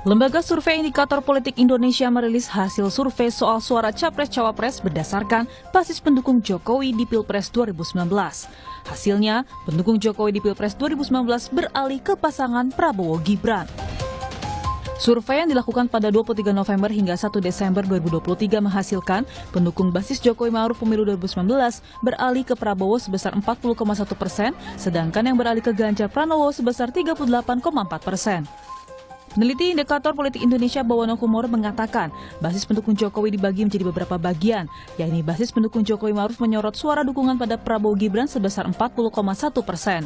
Lembaga Survei Indikator Politik Indonesia merilis hasil survei soal suara Capres-Cawapres berdasarkan basis pendukung Jokowi di Pilpres 2019. Hasilnya, pendukung Jokowi di Pilpres 2019 beralih ke pasangan Prabowo-Gibran. Survei yang dilakukan pada 23 November hingga 1 Desember 2023 menghasilkan pendukung basis Jokowi Ma'ruf pemilu 2019 beralih ke Prabowo sebesar 40,1%, sedangkan yang beralih ke Ganjar Pranowo sebesar 38,4%. Peneliti Indikator Politik Indonesia Bawono Kumoro mengatakan basis pendukung Jokowi dibagi menjadi beberapa bagian, yakni basis pendukung Jokowi Ma'ruf menyorot suara dukungan pada Prabowo Gibran sebesar 40,1%.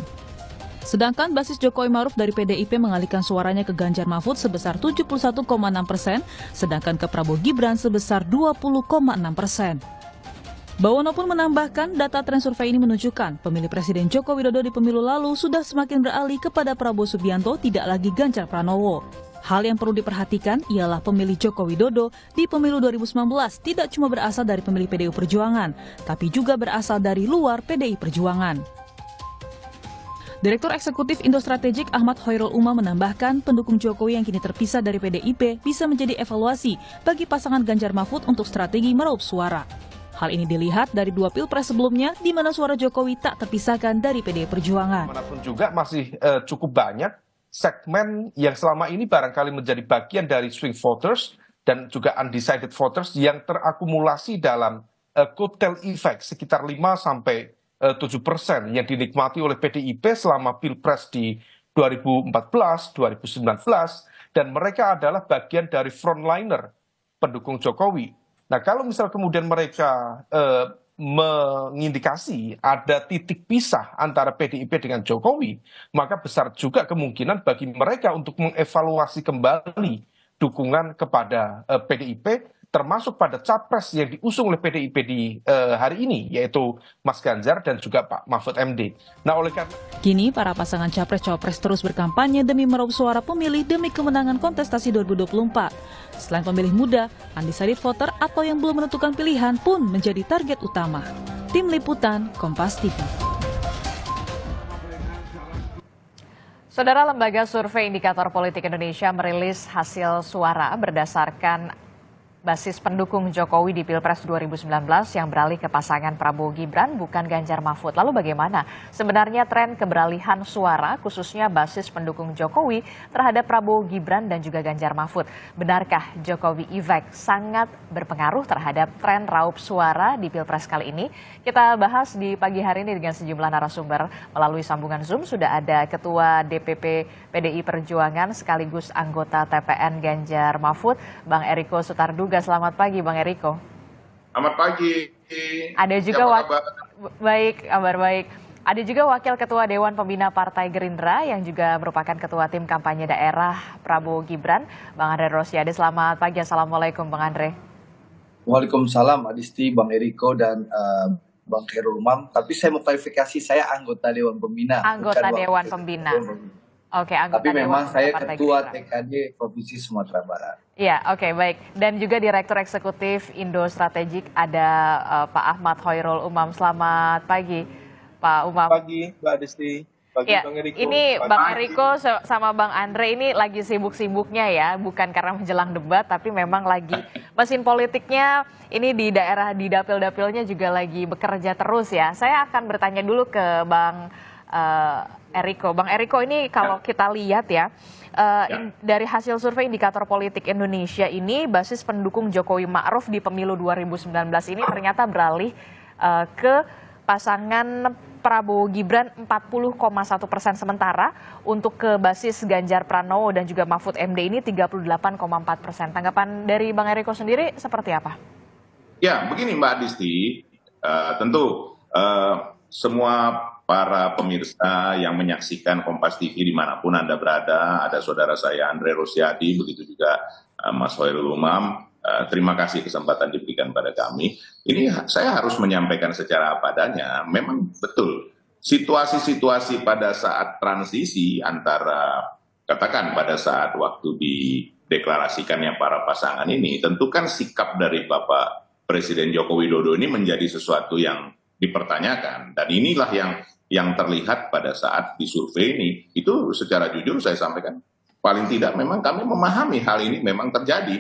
Sedangkan basis Jokowi Ma'ruf dari PDIP mengalihkan suaranya ke Ganjar Mahfud sebesar 71,6%, sedangkan ke Prabowo Gibran sebesar 20,6%. Bawono pun menambahkan data tren survei ini menunjukkan pemilih Presiden Joko Widodo di pemilu lalu sudah semakin beralih kepada Prabowo Subianto, tidak lagi Ganjar Pranowo. Hal yang perlu diperhatikan ialah pemilih Joko Widodo di pemilu 2019 tidak cuma berasal dari pemilih PDI Perjuangan, tapi juga berasal dari luar PDI Perjuangan. Direktur Eksekutif Indo Strategik Ahmad Hoirul Umam menambahkan pendukung Jokowi yang kini terpisah dari PDIP bisa menjadi evaluasi bagi pasangan Ganjar Mahfud untuk strategi meraup suara. Hal ini dilihat dari 2 pilpres sebelumnya di mana suara Jokowi tak terpisahkan dari PDI Perjuangan. Manapun juga masih cukup banyak segmen yang selama ini barangkali menjadi bagian dari swing voters dan juga undecided voters yang terakumulasi dalam coattail effect sekitar 5-7% yang dinikmati oleh PDIP selama pilpres di 2014, 2019, dan mereka adalah bagian dari frontliner pendukung Jokowi. Nah, kalau misal kemudian mereka mengindikasi ada titik pisah antara PDIP dengan Jokowi, maka besar juga kemungkinan bagi mereka untuk mengevaluasi kembali dukungan kepada PDIP, termasuk pada capres yang diusung oleh PDIP di hari ini, yaitu Mas Ganjar dan juga Pak Mahfud MD. Nah, oleh karena kini para pasangan capres-cawapres terus berkampanye demi meraup suara pemilih demi kemenangan kontestasi 2024. Selain pemilih muda, undecided voter atau yang belum menentukan pilihan pun menjadi target utama. Tim Liputan, Kompas TV. Saudara, Lembaga Survei Indikator Politik Indonesia merilis hasil suara berdasarkan basis pendukung Jokowi di Pilpres 2019 yang beralih ke pasangan Prabowo Gibran bukan Ganjar Mahfud. Lalu bagaimana sebenarnya tren keberalihan suara khususnya basis pendukung Jokowi terhadap Prabowo Gibran dan juga Ganjar Mahfud? Benarkah Jokowi effect sangat berpengaruh terhadap tren raup suara di Pilpres kali ini? Kita bahas di pagi hari ini dengan sejumlah narasumber. Melalui sambungan Zoom sudah ada Ketua DPP PDI Perjuangan sekaligus anggota TPN Ganjar Mahfud, Bang Eriko Sutarduga. Selamat pagi, Bang Eriko. Selamat pagi. Ada juga baik, kabar baik. Ada juga Wakil Ketua Dewan Pembina Partai Gerindra yang juga merupakan Ketua Tim Kampanye Daerah Prabowo Gibran, Bang Andre Rosiade. Selamat pagi, Assalamualaikum, Bang Andre. Waalaikumsalam, Adisti, Bang Eriko, dan Bang Khairul Umam. Tapi saya mau klarifikasi, saya anggota Dewan Pembina. Anggota Dewan Pembina. Oke, tapi memang saya Ketua TKD Provinsi Sumatera Barat. Iya, oke, baik. Dan juga Direktur Eksekutif Indo Strategik ada Pak Ahmad Hoirul Umam. Selamat pagi, Pak Umam. pagi, Mbak Adisti. Pagi, ya, Bang Eriko. ini Bang Eriko sama Bang Andre ini lagi sibuk-sibuknya ya, bukan karena menjelang debat, tapi memang lagi mesin politiknya ini di daerah, di dapil-dapilnya juga lagi bekerja terus ya. Saya akan bertanya dulu ke Bang Eriko. Bang Eriko, ini kalau kita lihat ya, dari hasil survei Indikator Politik Indonesia ini, basis pendukung Jokowi Ma'ruf di pemilu 2019 ini ternyata beralih ke pasangan Prabowo Gibran 40,1%, sementara untuk ke basis Ganjar Pranowo dan juga Mahfud MD ini 38,4%. Tanggapan dari Bang Eriko sendiri seperti apa? Ya, begini Mbak Adisti, tentu semua para pemirsa yang menyaksikan Kompas TV dimanapun Anda berada, ada saudara saya Andre Rosiade, begitu juga Mas Hoirul Umam, terima kasih kesempatan diberikan pada kami. Ini saya harus menyampaikan secara apa adanya, memang betul situasi-situasi pada saat transisi antara, katakan pada saat waktu dideklarasikannya para pasangan ini, tentu kan sikap dari Bapak Presiden Joko Widodo ini menjadi sesuatu yang dipertanyakan, dan inilah yang terlihat pada saat disurvei ini. Itu secara jujur saya sampaikan, paling tidak memang kami memahami hal ini memang terjadi.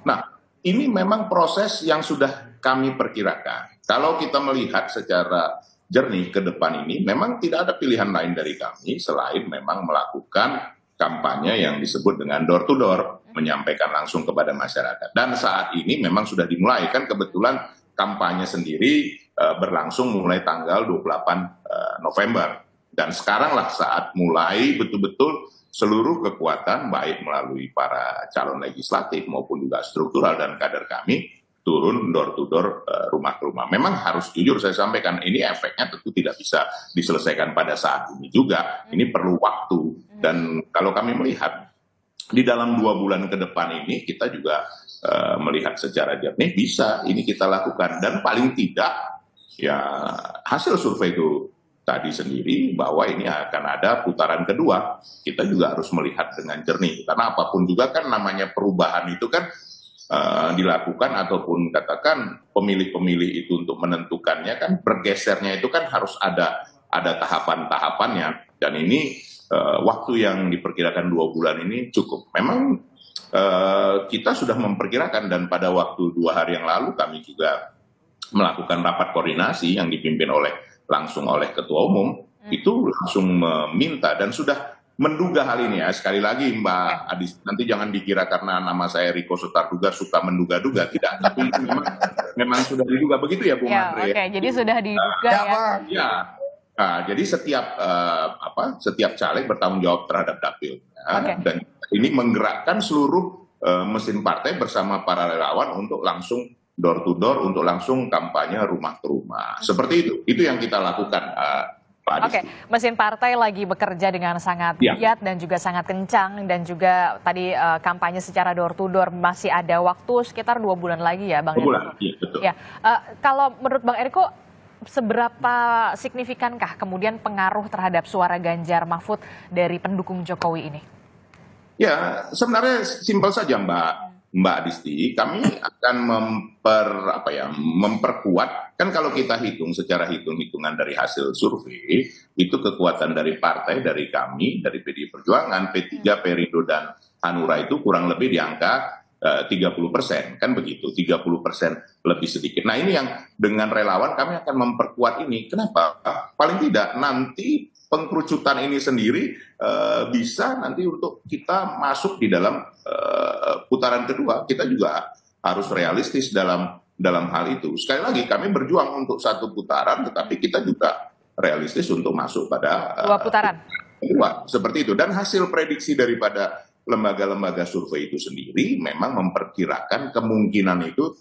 Nah, ini memang proses yang sudah kami perkirakan. Kalau kita melihat secara jernih ke depan ini, memang tidak ada pilihan lain dari kami selain memang melakukan kampanye yang disebut dengan door to door, menyampaikan langsung kepada masyarakat. Dan saat ini memang sudah dimulai, kan kebetulan kampanye sendiri berlangsung mulai tanggal 28 November. Dan sekaranglah saat mulai betul-betul seluruh kekuatan baik melalui para calon legislatif maupun juga struktural dan kader kami turun door to door, rumah ke rumah. Memang harus jujur saya sampaikan, ini efeknya tentu tidak bisa diselesaikan pada saat ini juga. Ini perlu waktu. Dan kalau kami melihat di dalam 2 bulan ke depan ini kita juga melihat secara jernih bisa ini kita lakukan. Dan paling tidak ya hasil survei itu tadi sendiri bahwa ini akan ada putaran kedua. Kita juga harus melihat dengan jernih. Karena apapun juga kan namanya perubahan itu kan dilakukan ataupun katakan pemilih-pemilih itu untuk menentukannya kan bergesernya itu kan harus ada tahapan-tahapannya. Dan ini waktu yang diperkirakan 2 bulan ini cukup. Memang kita sudah memperkirakan dan pada waktu 2 hari yang lalu kami juga melakukan rapat koordinasi yang dipimpin langsung oleh ketua umum, itu langsung meminta dan sudah menduga hal ini ya. Sekali lagi Mbak Adis, nanti jangan dikira karena nama saya Riko Sutarduga suka menduga-duga, tidak. Tapi memang sudah diduga begitu ya Bung Andre. Oke, jadi sudah diduga ya. Nah, jadi setiap caleg bertanggung jawab terhadap dapil. Dan ini menggerakkan seluruh mesin partai bersama para relawan untuk langsung door to door, untuk langsung kampanye rumah ke rumah. Seperti itu yang kita lakukan, Pak Adis. Oke, mesin partai lagi bekerja dengan sangat giat dan juga sangat kencang, dan juga tadi kampanye secara door to door masih ada waktu sekitar 2 bulan lagi ya Bang Eriko. 2 bulan, iya betul. Ya, kalau menurut Bang Eriko, seberapa signifikankah kemudian pengaruh terhadap suara Ganjar Mahfud dari pendukung Jokowi ini? Ya, sebenarnya simpel saja Mbak Adisti, kami akan memperkuat, kan kalau kita hitung secara hitung-hitungan dari hasil survei, itu kekuatan dari partai, dari kami, dari PDI Perjuangan, P3, Perindo, dan Hanura itu kurang lebih di angka 30%, kan begitu, 30% lebih sedikit. Nah ini yang dengan relawan kami akan memperkuat ini. Kenapa? Paling tidak nanti pengkerucutan ini sendiri bisa nanti untuk kita masuk di dalam putaran kedua. Kita juga harus realistis dalam hal itu. Sekali lagi kami berjuang untuk 1 putaran, tetapi kita juga realistis untuk masuk pada 2 putaran. Kedua, seperti itu. Dan hasil prediksi daripada lembaga-lembaga survei itu sendiri memang memperkirakan kemungkinan itu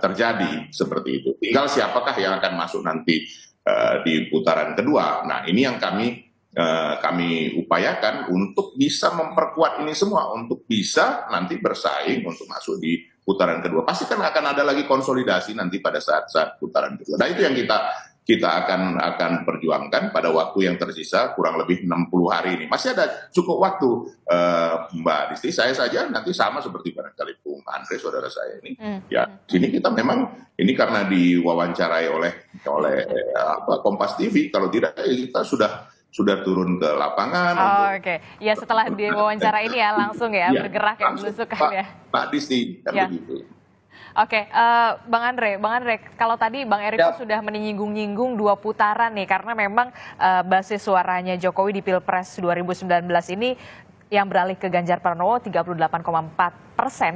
terjadi seperti itu. Tinggal siapakah yang akan masuk nanti di putaran kedua. Nah ini yang kami upayakan untuk bisa memperkuat ini semua, untuk bisa nanti bersaing untuk masuk di putaran kedua. Pasti kan akan ada lagi konsolidasi nanti pada saat putaran kedua. Nah itu yang kita akan perjuangkan pada waktu yang tersisa kurang lebih 60 hari ini. Masih ada cukup waktu, Mbak Adisti. Saya saja nanti sama seperti barangkali Bung Andre, saudara saya ini. Ya, sini kita memang ini karena diwawancarai oleh Kompas TV. Kalau tidak, kita sudah turun ke lapangan. Oke. Ya setelah diwawancara ini ya langsung ya bergerak ya, belusukan ya. Pak Adisti, kan begitu. Oke, Bang Andre, kalau tadi Bang Eriko sudah menyinggung-nyinggung 2 putaran nih, karena memang basis suaranya Jokowi di Pilpres 2019 ini yang beralih ke Ganjar Pranowo 38,4%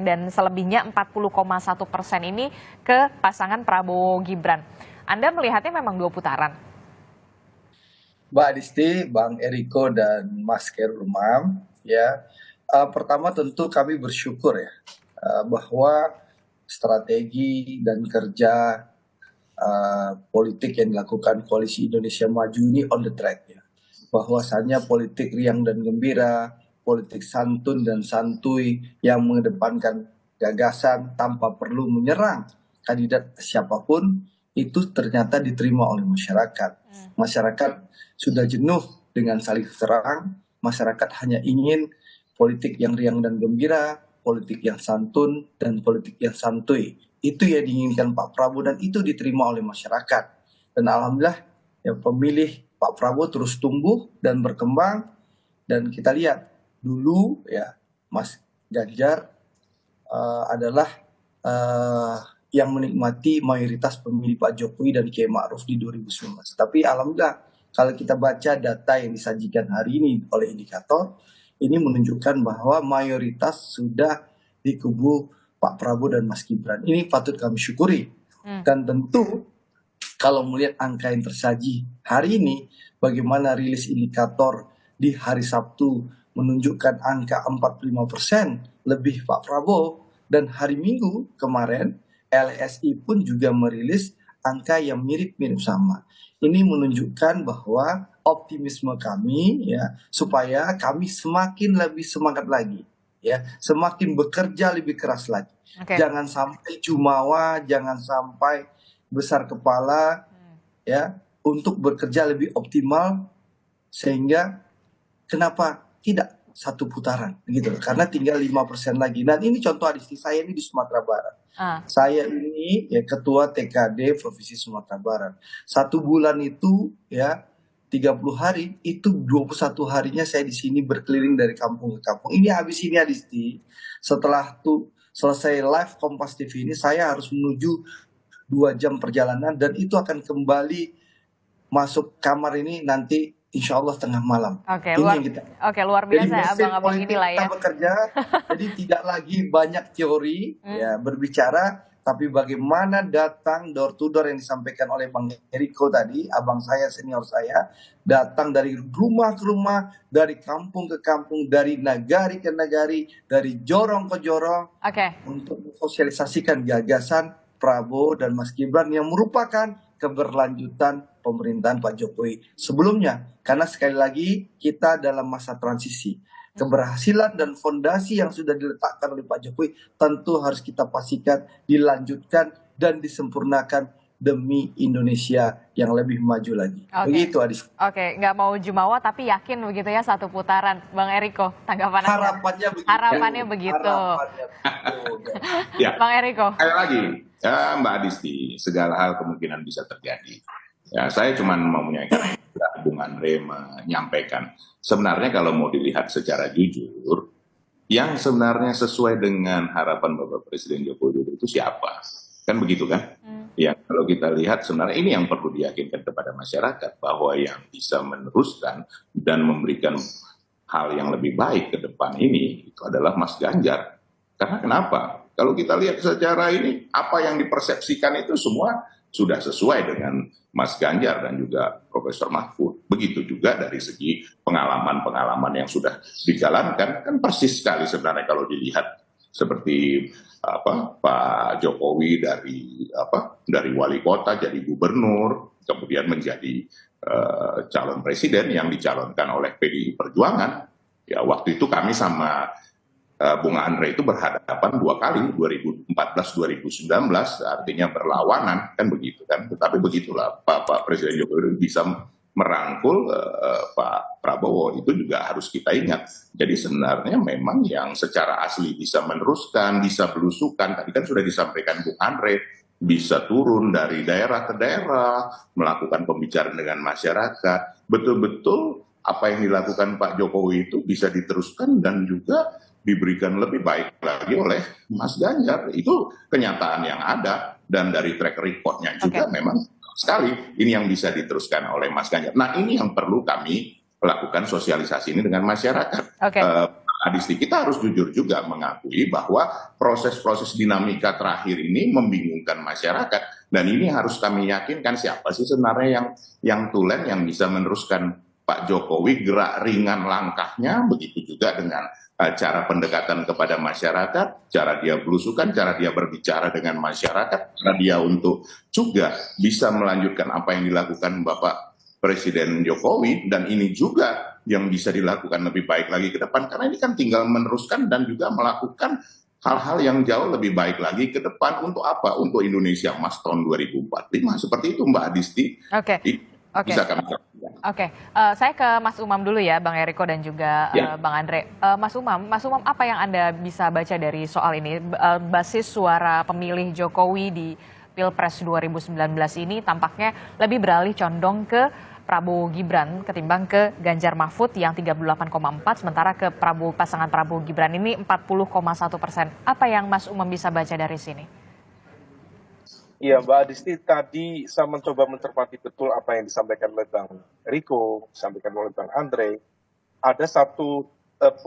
dan selebihnya 40,1% ini ke pasangan Prabowo Gibran. Anda melihatnya memang 2 putaran? Mbak Adisti, Bang Eriko, dan Mas Khairul Umam, ya. Pertama tentu kami bersyukur ya bahwa strategi dan kerja politik yang dilakukan Koalisi Indonesia Maju ini on the track ya. Bahwasannya politik riang dan gembira, politik santun dan santuy yang mengedepankan gagasan tanpa perlu menyerang kandidat siapapun, itu ternyata diterima oleh masyarakat. Masyarakat sudah jenuh dengan saling serang, masyarakat hanya ingin politik yang riang dan gembira, politik yang santun, dan politik yang santuy. Itu yang diinginkan Pak Prabowo dan itu diterima oleh masyarakat. Dan alhamdulillah ya, pemilih Pak Prabowo terus tumbuh dan berkembang. Dan kita lihat dulu ya Mas Ganjar adalah yang menikmati mayoritas pemilih Pak Jokowi dan Kiai Ma'ruf di 2019. Tapi alhamdulillah kalau kita baca data yang disajikan hari ini oleh indikator, ini menunjukkan bahwa mayoritas sudah di kubu Pak Prabowo dan Mas Gibran. Ini patut kami syukuri. Dan tentu kalau melihat angka yang tersaji hari ini, bagaimana rilis indikator di hari Sabtu menunjukkan angka 45% lebih Pak Prabowo, dan hari Minggu kemarin LSI pun juga merilis angka yang mirip-mirip sama. Ini menunjukkan bahwa optimisme kami ya supaya kami semakin lebih semangat lagi ya, semakin bekerja lebih keras lagi. Jangan sampai jumawa, jangan sampai besar kepala ya untuk bekerja lebih optimal, sehingga kenapa tidak satu putaran gitu, karena tinggal 5% lagi. Dan ini contoh Adisti, saya ini di Sumatera Barat. Saya ini ya ketua TKD Provinsi Sumatera Barat. 1 bulan itu ya 30 hari, itu 21 harinya saya di sini berkeliling dari kampung ke kampung. Ini habis ini Adisti, setelah tuh selesai live Kompas TV ini saya harus menuju 2 jam perjalanan, dan itu akan kembali masuk kamar ini nanti insya Allah tengah malam. Luar biasa ya abang-abang inilah ya. Kita bekerja, jadi tidak lagi banyak teori ya berbicara, tapi bagaimana datang door to door yang disampaikan oleh Bang Eriko tadi, abang saya, senior saya, datang dari rumah ke rumah, dari kampung ke kampung, dari nagari ke nagari, dari jorong ke jorong, untuk mensosialisasikan gagasan Prabowo dan Mas Gibran yang merupakan keberlanjutan pemerintahan Pak Jokowi sebelumnya. Karena sekali lagi kita dalam masa transisi. Keberhasilan dan fondasi yang sudah diletakkan oleh Pak Jokowi tentu harus kita pastikan dilanjutkan dan disempurnakan demi Indonesia yang lebih maju lagi. Begitu Adis. Nggak mau jumawa tapi yakin begitu ya satu putaran. Bang Eriko, tanggapan Harapannya begitu. Harapannya begitu. Ya. Bang Eriko. Sekali lagi, ya Mbak Adisti, segala hal kemungkinan bisa terjadi. Ya, saya cuma mau menyampaikan, Bung Andre menyampaikan, sebenarnya kalau mau dilihat secara jujur, yang sebenarnya sesuai dengan harapan Bapak Presiden Joko Widodo itu siapa? Kan begitu kan? Ya, kalau kita lihat sebenarnya ini yang perlu diyakinkan kepada masyarakat, bahwa yang bisa meneruskan dan memberikan hal yang lebih baik ke depan ini itu adalah Mas Ganjar. Karena kenapa? Kalau kita lihat secara ini, apa yang dipersepsikan itu semua sudah sesuai dengan Mas Ganjar dan juga Profesor Mahfud. Begitu juga dari segi pengalaman-pengalaman yang sudah dijalankan, kan persis sekali sebenarnya kalau dilihat seperti Pak Jokowi dari wali kota jadi gubernur, kemudian menjadi calon presiden yang dicalonkan oleh PDI Perjuangan. Ya, waktu itu kami sama Bung Andre itu berhadapan 2 kali, 2014-2019, artinya berlawanan, kan begitu kan. Tetapi begitulah Pak Presiden Jokowi bisa merangkul Pak Prabowo, itu juga harus kita ingat. Jadi sebenarnya memang yang secara asli bisa meneruskan, bisa belusukan, tadi kan sudah disampaikan Bung Andre, bisa turun dari daerah ke daerah, melakukan pembicaraan dengan masyarakat. Betul-betul apa yang dilakukan Pak Jokowi itu bisa diteruskan dan juga diberikan lebih baik lagi oleh Mas Ganjar. Itu kenyataan yang ada, dan dari track record-nya juga memang sekali ini yang bisa diteruskan oleh Mas Ganjar. Nah, ini yang perlu kami lakukan sosialisasi ini dengan masyarakat. Adisti, kita harus jujur juga mengakui bahwa proses-proses dinamika terakhir ini membingungkan masyarakat, dan ini harus kami yakinkan siapa sih sebenarnya yang tulen yang bisa meneruskan Pak Jokowi, gerak ringan langkahnya, begitu juga dengan cara pendekatan kepada masyarakat, cara dia belusukan, cara dia berbicara dengan masyarakat, cara dia untuk juga bisa melanjutkan apa yang dilakukan Bapak Presiden Jokowi, dan ini juga yang bisa dilakukan lebih baik lagi ke depan, karena ini kan tinggal meneruskan dan juga melakukan hal-hal yang jauh lebih baik lagi ke depan. Untuk apa? Untuk Indonesia Emas tahun 2045, seperti itu Mbak Adisti. Bisa kami saya ke Mas Umam dulu ya, Bang Eriko dan juga Bang Andre. Mas Umam, apa yang Anda bisa baca dari soal ini? Basis suara pemilih Jokowi di Pilpres 2019 ini tampaknya lebih beralih condong ke Prabowo Gibran ketimbang ke Ganjar Mahfud yang 38,4, sementara ke pasangan Prabowo Gibran ini 40,1%. Apa yang Mas Umam bisa baca dari sini? Iya, Mbak Adisti, tadi saya mencoba mencermati betul apa yang disampaikan oleh Bang Riko, disampaikan oleh Bang Andre. Ada satu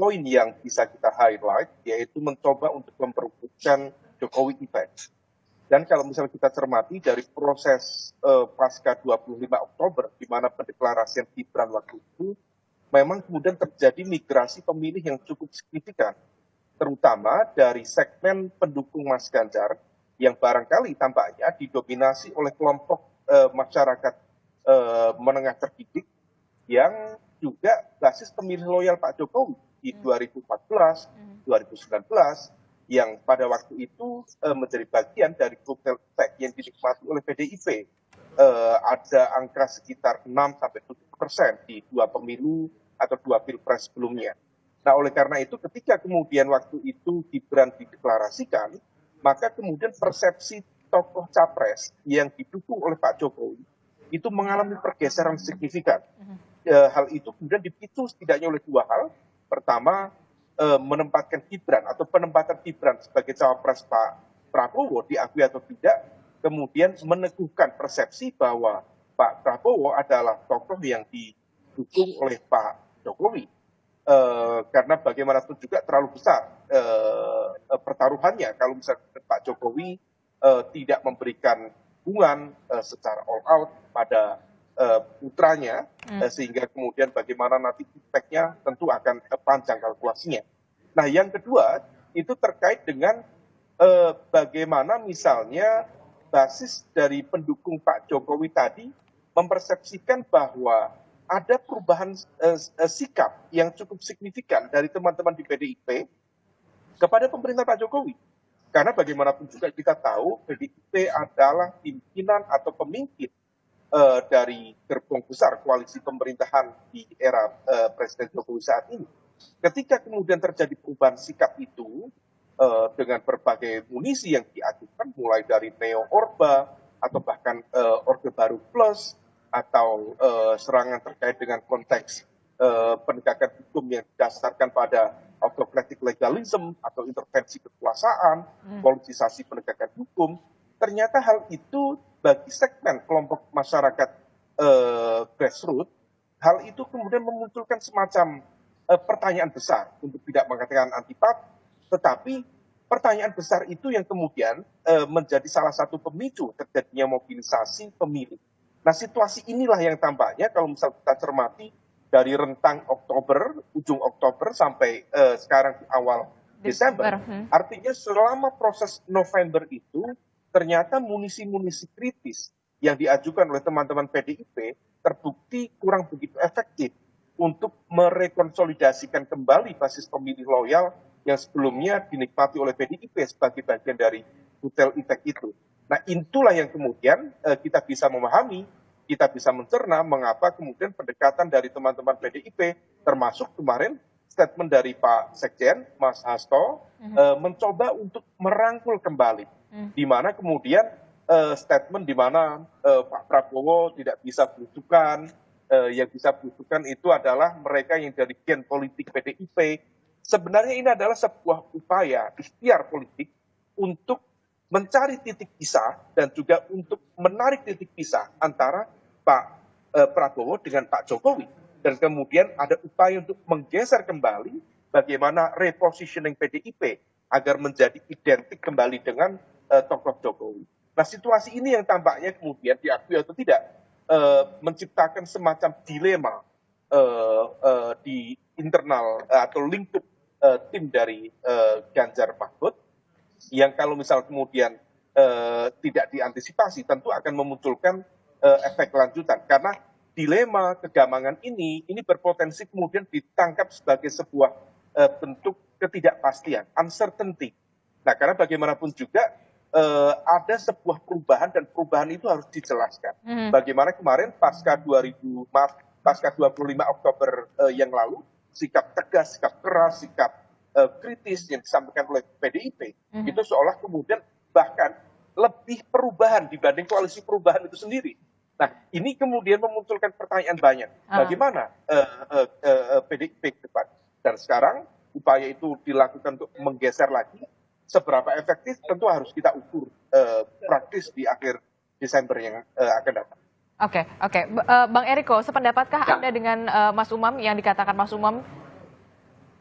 poin yang bisa kita highlight, yaitu mencoba untuk memperbutkan Jokowi effect. Dan kalau misalnya kita cermati dari proses pasca 25 Oktober, di mana pendeklarasian Gibran waktu itu, memang kemudian terjadi migrasi pemilih yang cukup signifikan, terutama dari segmen pendukung Mas Ganjar, yang barangkali tampaknya didominasi oleh kelompok masyarakat menengah terdidik yang juga basis pemilih loyal Pak Jokowi di 2014, 2019 yang pada waktu itu menjadi bagian dari kotel efek yang dinikmati oleh PDIP. Ada angka sekitar 6-7% di dua pemilu atau dua pilpres sebelumnya. Nah, oleh karena itu ketika kemudian waktu itu Gibran dideklarasikan, maka kemudian persepsi tokoh capres yang didukung oleh Pak Jokowi itu mengalami pergeseran signifikan. Hal itu kemudian dipicu setidaknya oleh dua hal. Pertama, menempatkan Gibran atau penempatan Gibran sebagai cawapres Pak Prabowo, diakui atau tidak, kemudian meneguhkan persepsi bahwa Pak Prabowo adalah tokoh yang didukung oleh Pak Jokowi. Karena bagaimanapun juga terlalu besar pertaruhannya kalau misalnya Pak Jokowi tidak memberikan dukungan secara all out pada putranya, sehingga kemudian bagaimana nanti impact-nya tentu akan panjang kalkulasinya. Nah, yang kedua itu terkait dengan bagaimana misalnya basis dari pendukung Pak Jokowi tadi mempersepsikan bahwa ada perubahan sikap yang cukup signifikan dari teman-teman di PDIP kepada pemerintah Pak Jokowi. Karena bagaimanapun juga kita tahu PDIP adalah pimpinan atau pemimpin dari gerbong besar koalisi pemerintahan di era Presiden Jokowi saat ini. Ketika kemudian terjadi perubahan sikap itu dengan berbagai munisi yang diajukan, mulai dari Neo Orba atau bahkan Orde Baru Plus, atau serangan terkait dengan konteks penegakan hukum yang didasarkan pada autocratic legalism atau intervensi kekuasaan, politisasi penegakan hukum, ternyata hal itu bagi segmen kelompok masyarakat grassroots, hal itu kemudian memunculkan semacam pertanyaan besar, untuk tidak mengatakan antipati, tetapi pertanyaan besar itu yang kemudian menjadi salah satu pemicu terjadinya mobilisasi pemilih. Nah, situasi inilah yang tampaknya kalau misal kita cermati dari rentang Oktober, ujung Oktober sampai sekarang di awal Desember. Artinya selama proses November itu ternyata munisi-munisi kritis yang diajukan oleh teman-teman PDIP terbukti kurang begitu efektif untuk merekonsolidasikan kembali basis pemilih loyal yang sebelumnya dinikmati oleh PDIP sebagai bagian dari kutel efek itu. Nah, itulah yang kemudian kita bisa memahami, kita bisa mencerna mengapa kemudian pendekatan dari teman-teman PDIP, termasuk kemarin statement dari Pak Sekjen, Mas Hasto, mencoba untuk merangkul kembali, di mana kemudian statement di mana Pak Prabowo tidak bisa belusukan, yang bisa belusukan itu adalah mereka yang dari gen politik PDIP. Sebenarnya ini adalah sebuah upaya ikhtiar politik untuk mencari titik pisah dan juga untuk menarik titik pisah antara Pak Prabowo dengan Pak Jokowi. Dan kemudian ada upaya untuk menggeser kembali bagaimana repositioning PDIP agar menjadi identik kembali dengan tokoh Jokowi. Nah, situasi ini yang tampaknya kemudian diakui atau tidak menciptakan semacam dilema di internal atau lingkup tim dari Ganjar Mahfud, yang kalau misal kemudian tidak diantisipasi tentu akan memunculkan efek lanjutan, karena dilema kegamangan ini berpotensi kemudian ditangkap sebagai sebuah bentuk ketidakpastian, uncertainty. Nah, karena bagaimanapun juga ada sebuah perubahan dan perubahan itu harus dijelaskan. Bagaimana kemarin pasca 25 Oktober yang lalu, sikap tegas, sikap keras, sikap kritis yang disampaikan oleh PDIP, itu seolah kemudian bahkan lebih perubahan dibanding koalisi perubahan itu sendiri. Nah, ini kemudian memunculkan pertanyaan banyak. Bagaimana PDIP ke depan? Dan sekarang upaya itu dilakukan untuk menggeser lagi. Seberapa efektif tentu harus kita ukur praktis di akhir Desember yang akan datang. Oke. Bang Eriko, sependapatkah Anda dengan Mas Umam yang dikatakan Mas Umam?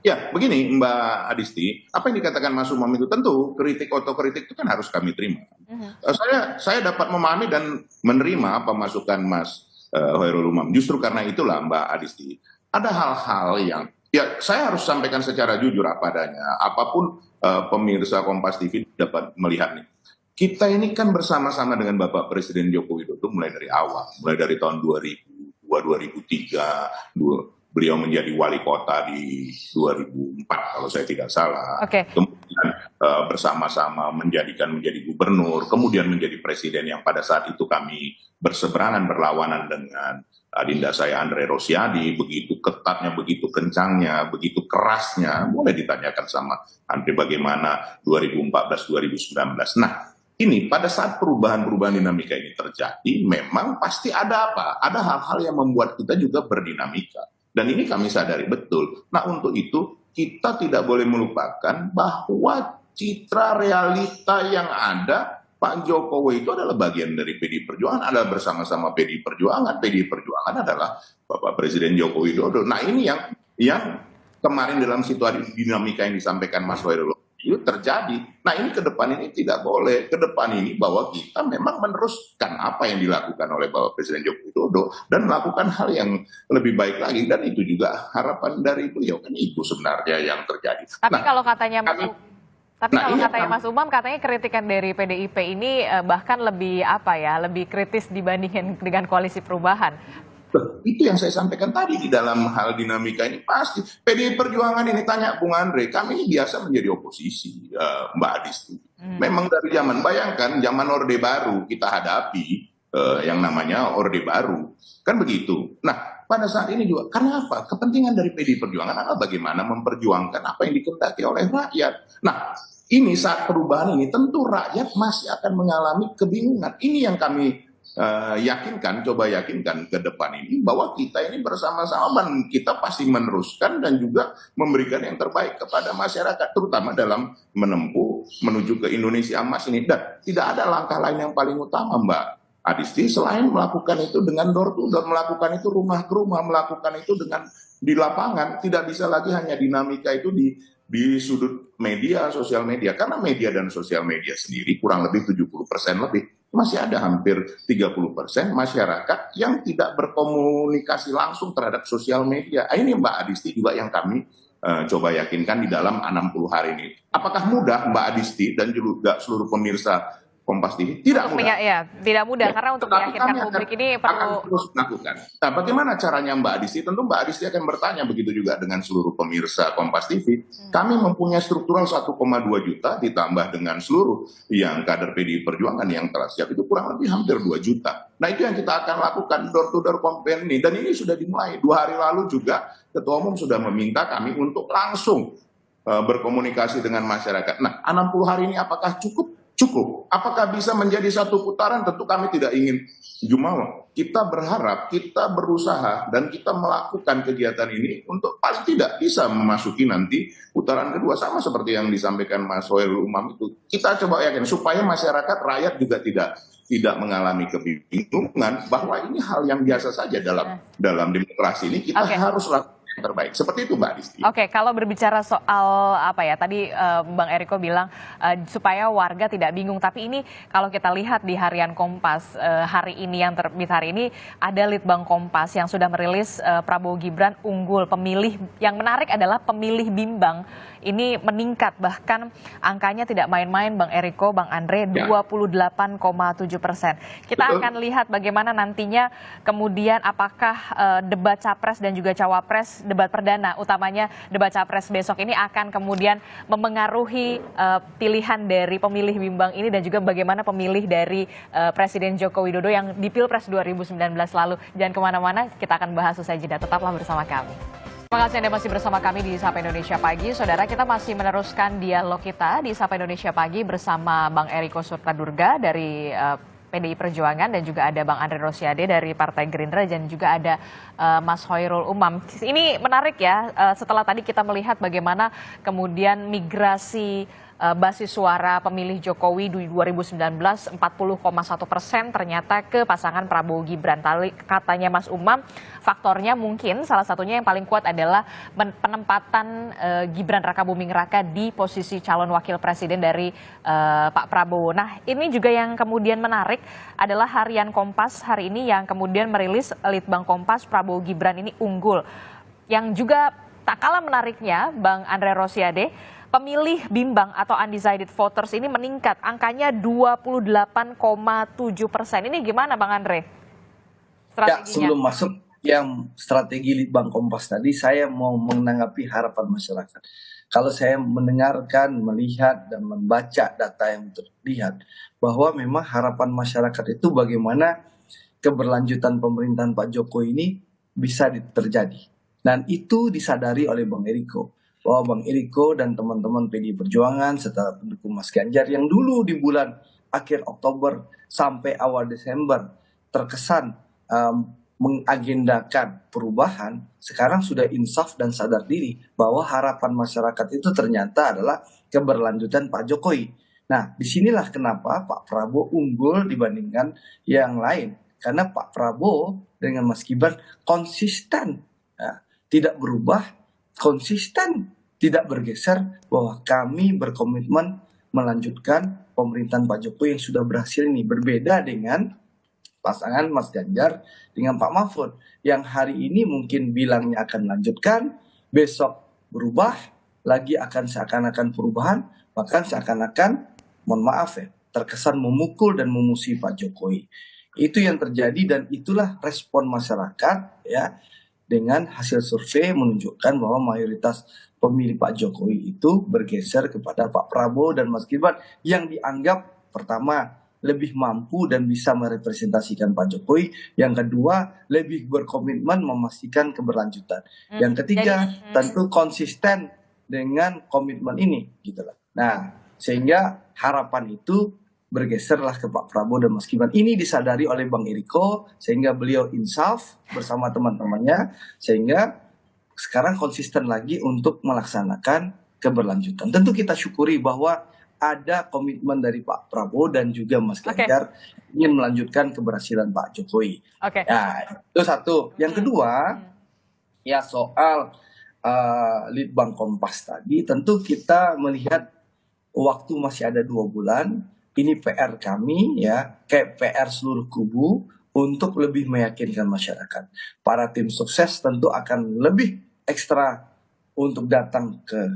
Ya, begini Mbak Adisti, apa yang dikatakan Mas Umam itu tentu kritik otokritik itu kan harus kami terima. Saya dapat memahami dan menerima apa masukan Mas Hoirul Umam. Justru karena itulah Mbak Adisti, ada hal-hal yang ya saya harus sampaikan secara jujur apa adanya. Apapun pemirsa Kompas TV dapat melihat nih. Kita ini kan bersama-sama dengan Bapak Presiden Joko Widodo mulai dari awal, mulai dari tahun 2002, 2003, beliau menjadi wali kota di 2004 kalau saya tidak salah. Kemudian bersama-sama menjadi gubernur, kemudian menjadi presiden yang pada saat itu kami berseberangan berlawanan dengan adinda saya Andre Rosiadi, begitu ketatnya, begitu kencangnya, begitu kerasnya. Boleh ditanyakan sama Andre bagaimana 2014-2019. Nah, ini pada saat perubahan-perubahan dinamika ini terjadi, memang pasti ada apa? Ada hal-hal yang membuat kita juga berdinamika. Dan ini kami sadari betul. Nah, untuk itu kita tidak boleh melupakan bahwa citra realita yang ada, Pak Jokowi itu adalah bagian dari PDI Perjuangan, adalah bersama-sama PDI Perjuangan. PDI Perjuangan adalah Bapak Presiden Joko Widodo. Nah, ini yang kemarin dalam situasi dinamika yang disampaikan Mas Hoirul itu terjadi. Nah, ini ke depan ini tidak boleh. Ke depan ini bahwa kita memang meneruskan apa yang dilakukan oleh Bapak Presiden Joko Widodo dan melakukan hal yang lebih baik lagi. Dan itu juga harapan dari beliau, kan itu sebenarnya yang terjadi. Tapi kalau katanya Mas Umam, katanya kritikan dari PDIP ini bahkan lebih lebih kritis dibandingkan dengan Koalisi Perubahan. Itu yang saya sampaikan tadi di dalam hal dinamika ini pasti. PDI Perjuangan ini tanya Bung Andre, kami ini biasa menjadi oposisi, Mbak Adisti. Memang dari bayangkan zaman Orde Baru kita hadapi yang namanya Orde Baru. Kan begitu. Nah, pada saat ini juga, karena apa? Kepentingan dari PDI Perjuangan adalah bagaimana memperjuangkan apa yang dikehendaki oleh rakyat. Nah, ini saat perubahan ini tentu rakyat masih akan mengalami kebingungan. Ini yang kami coba yakinkan ke depan ini bahwa kita ini bersama-sama dan kita pasti meneruskan dan juga memberikan yang terbaik kepada masyarakat, terutama dalam menuju ke Indonesia Emas ini. Dan tidak ada langkah lain yang paling utama, Mbak Adisti, selain melakukan itu dengan door to door, melakukan itu rumah ke rumah, melakukan itu dengan di lapangan. Tidak bisa lagi hanya dinamika itu di sudut media, sosial media, karena media dan sosial media sendiri kurang lebih 70% lebih. Masih ada hampir 30% masyarakat yang tidak berkomunikasi langsung terhadap sosial media. Ini Mbak Adisti juga yang kami coba yakinkan di dalam 60 hari ini. Apakah mudah Mbak Adisti dan juga seluruh pemirsa Kompas TV? Tidak mudah. Tidak mudah karena untuk meyakinkan publik ini perlu terus lakukan. Nah, bagaimana caranya Mbak Adisti? Tentu Mbak Adisti akan bertanya begitu juga dengan seluruh pemirsa Kompas TV. Kami mempunyai struktural 1,2 juta ditambah dengan seluruh yang kader PDI Perjuangan yang telah siap itu kurang lebih hampir 2 juta. Nah, itu yang kita akan lakukan door to door campaign ini, dan ini sudah dimulai. 2 hari lalu juga Ketua Umum sudah meminta kami untuk langsung berkomunikasi dengan masyarakat. Nah, 60 hari ini apakah cukup? Cukup. Apakah bisa menjadi satu putaran? Tentu kami tidak ingin jumawa. Kita berharap, kita berusaha, dan kita melakukan kegiatan ini untuk paling tidak bisa memasuki nanti putaran kedua. Sama seperti yang disampaikan Mas Hoirul Umam itu. Kita coba yakin supaya masyarakat, rakyat juga tidak mengalami kebingungan bahwa ini hal yang biasa saja dalam demokrasi ini. Kita harus lakukan yang terbaik. Seperti itu Mbak Adisti. Kalau berbicara soal tadi Bang Eriko bilang supaya warga tidak bingung, tapi ini kalau kita lihat di harian Kompas hari ini yang terbit hari ini, ada Litbang Kompas yang sudah merilis Prabowo Gibran unggul. Pemilih yang menarik adalah pemilih bimbang ini meningkat, bahkan angkanya tidak main-main Bang Eriko, Bang Andre, 28,7%. Kita akan lihat bagaimana nantinya kemudian apakah debat capres dan juga cawapres, debat perdana utamanya debat capres besok ini akan kemudian memengaruhi pilihan dari pemilih bimbang ini dan juga bagaimana pemilih dari Presiden Joko Widodo yang di Pilpres 2019 lalu. Jangan kemana-mana, kita akan bahas usai jeda. Tetaplah bersama kami. Terima kasih Anda masih bersama kami di Sapa Indonesia Pagi. Saudara, kita masih meneruskan dialog kita di Sapa Indonesia Pagi bersama Bang Eriko Surtadurga dari PDI Perjuangan dan juga ada Bang Andre Rosiade dari Partai Gerindra dan juga ada Mas Hoirul Umam. Ini menarik ya, setelah tadi kita melihat bagaimana kemudian migrasi basis suara pemilih Jokowi di 2019 40,1% ternyata ke pasangan Prabowo Gibran. Katanya Mas Umam, faktornya mungkin salah satunya yang paling kuat adalah penempatan Gibran Rakabuming Raka di posisi calon wakil presiden dari Pak Prabowo. Nah, ini juga yang kemudian menarik adalah harian Kompas hari ini yang kemudian merilis Litbang Kompas Prabowo Gibran ini unggul. Yang juga tak kalah menariknya, Bang Andre Rosiade, pemilih bimbang atau undecided voters ini meningkat, angkanya 28,7%. Ini gimana Bang Andre? Ya, sebelum masuk yang strategi Litbang Kompas tadi, saya mau menanggapi harapan masyarakat. Kalau saya mendengarkan, melihat, dan membaca data yang terlihat, bahwa memang harapan masyarakat itu bagaimana keberlanjutan pemerintahan Pak Jokowi ini bisa terjadi. Dan itu disadari oleh Bang Eriko. Bahwa Bang Eriko dan teman-teman PDI Perjuangan serta pendukung Mas Ganjar yang dulu di bulan akhir Oktober sampai awal Desember terkesan mengagendakan perubahan, sekarang sudah insaf dan sadar diri bahwa harapan masyarakat itu ternyata adalah keberlanjutan Pak Jokowi. Nah, disinilah kenapa Pak Prabowo unggul dibandingkan yang lain. Karena Pak Prabowo dengan Mas Gibran konsisten, ya, tidak berubah, konsisten, tidak bergeser, bahwa kami berkomitmen melanjutkan pemerintahan Pak Jokowi yang sudah berhasil ini. Berbeda dengan pasangan Mas Ganjar dengan Pak Mahfud yang hari ini mungkin bilangnya akan lanjutkan, besok berubah, lagi akan seakan-akan perubahan, bahkan seakan-akan, mohon maaf ya, terkesan memukul dan memusuhi Pak Jokowi. Itu yang terjadi dan itulah respon masyarakat ya. Dengan hasil survei menunjukkan bahwa mayoritas pemilih Pak Jokowi itu bergeser kepada Pak Prabowo dan Mas Gibran yang dianggap pertama lebih mampu dan bisa merepresentasikan Pak Jokowi, yang kedua lebih berkomitmen memastikan keberlanjutan, yang ketiga tentu konsisten dengan komitmen ini gitu lah. Nah, sehingga harapan itu bergeserlah ke Pak Prabowo dan Mas Gibran. Ini disadari oleh Bang Eriko, sehingga beliau insaf bersama teman-temannya, sehingga sekarang konsisten lagi untuk melaksanakan keberlanjutan. Tentu kita syukuri bahwa ada komitmen dari Pak Prabowo dan juga Mas Ganjar ingin melanjutkan keberhasilan Pak Jokowi. Nah, itu satu. Yang kedua, ya soal Litbang Kompas tadi, tentu kita melihat waktu masih ada 2 bulan. Ini PR kami ya, kayak PR seluruh kubu untuk lebih meyakinkan masyarakat. Para tim sukses tentu akan lebih ekstra untuk datang ke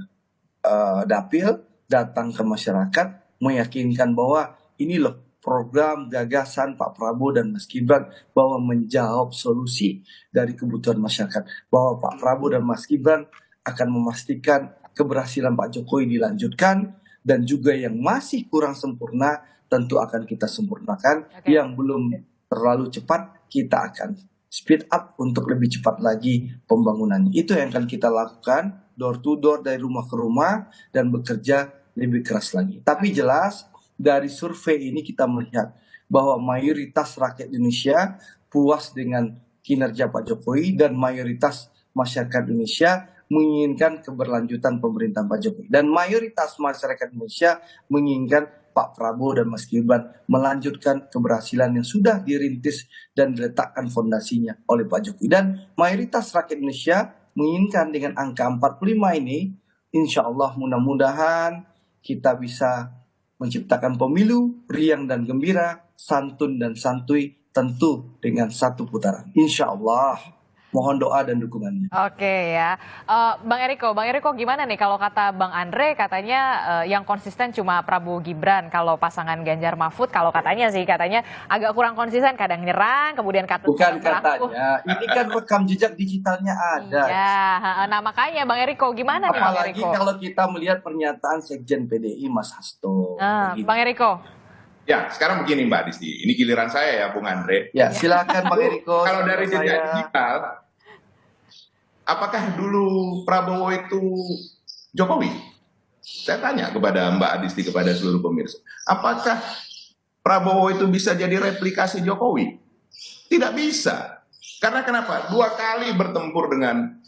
dapil, datang ke masyarakat, meyakinkan bahwa ini loh program gagasan Pak Prabowo dan Mas Gibran, bahwa menjawab solusi dari kebutuhan masyarakat, bahwa Pak Prabowo dan Mas Gibran akan memastikan keberhasilan Pak Jokowi dilanjutkan, dan juga yang masih kurang sempurna tentu akan kita sempurnakan. Yang belum terlalu cepat kita akan speed up untuk lebih cepat lagi pembangunannya. Itu yang akan kita lakukan, door to door, dari rumah ke rumah, dan bekerja lebih keras lagi. Tapi jelas dari survei ini kita melihat bahwa mayoritas rakyat Indonesia puas dengan kinerja Pak Jokowi, dan mayoritas masyarakat Indonesia menginginkan keberlanjutan pemerintahan Pak Jokowi. Dan mayoritas masyarakat Indonesia menginginkan Pak Prabowo dan Mas Gibran melanjutkan keberhasilan yang sudah dirintis dan diletakkan fondasinya oleh Pak Jokowi. Dan mayoritas rakyat Indonesia menginginkan dengan angka 45 ini, insya Allah mudah-mudahan kita bisa menciptakan pemilu riang dan gembira, santun dan santuy, tentu dengan satu putaran. Insya Allah. Mohon doa dan dukungannya. Oke ya, Bang Eriko gimana nih kalau kata Bang Andre, katanya yang konsisten cuma Prabowo Gibran, kalau pasangan Ganjar Mahfud kalau katanya agak kurang konsisten, kadang nyerang, kemudian bukan katanya, ini kan rekam jejak digitalnya ada. Iya, nah makanya Bang Eriko gimana nih Bang Eriko? Apalagi kalau kita melihat pernyataan Sekjen PDI Mas Hasto. Bang Eriko. Ya, sekarang begini Mbak Disti, ini giliran saya ya Bung Andre. Ya, silakan Bang Eriko. Kalau dari jejak digital, apakah dulu Prabowo itu Jokowi? Saya tanya kepada Mbak Adisti, kepada seluruh pemirsa. Apakah Prabowo itu bisa jadi replikasi Jokowi? Tidak bisa. Karena kenapa? 2 kali bertempur dengan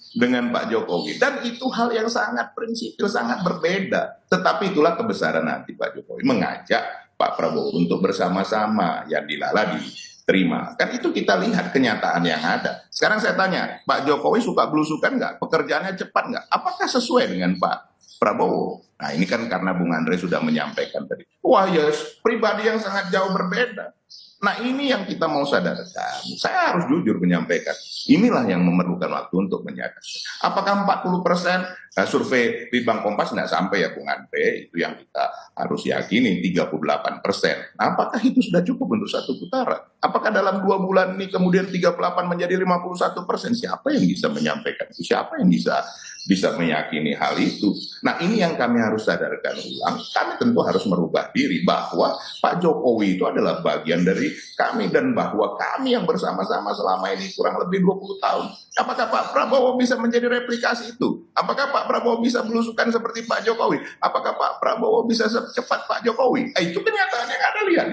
Pak Jokowi. Dan itu hal yang sangat prinsipil, sangat berbeda. Tetapi itulah kebesaran hati Pak Jokowi. Mengajak Pak Prabowo untuk bersama-sama. Yang dilala diterima. Kan itu kita lihat kenyataan yang ada. Sekarang saya tanya, Pak Jokowi suka belusukan nggak? Pekerjaannya cepat nggak? Apakah sesuai dengan Pak Prabowo? Nah ini kan karena Bung Andre sudah menyampaikan tadi. Wah ya, pribadi yang sangat jauh berbeda. Nah ini yang kita mau sadarkan. Saya harus jujur menyampaikan. Inilah yang memerlukan waktu untuk menyadari. Apakah 40% survei di Bank Kompas nggak sampai ya Bung Andre? Itu yang kita harus yakini, 38%. Nah, apakah itu sudah cukup untuk satu putaran? Apakah dalam 2 bulan ini kemudian 38 menjadi 51%? Siapa yang bisa menyampaikan itu? Siapa yang bisa meyakini hal itu? Nah ini yang kami harus sadarkan ulang. Kami tentu harus merubah diri bahwa Pak Jokowi itu adalah bagian dari kami dan bahwa kami yang bersama-sama selama ini kurang lebih 20 tahun. Apakah Pak Prabowo bisa menjadi replikasi itu? Apakah Pak Prabowo bisa belusukan seperti Pak Jokowi? Apakah Pak Prabowo bisa secepat Pak Jokowi? Itu kenyataan yang ada, lihat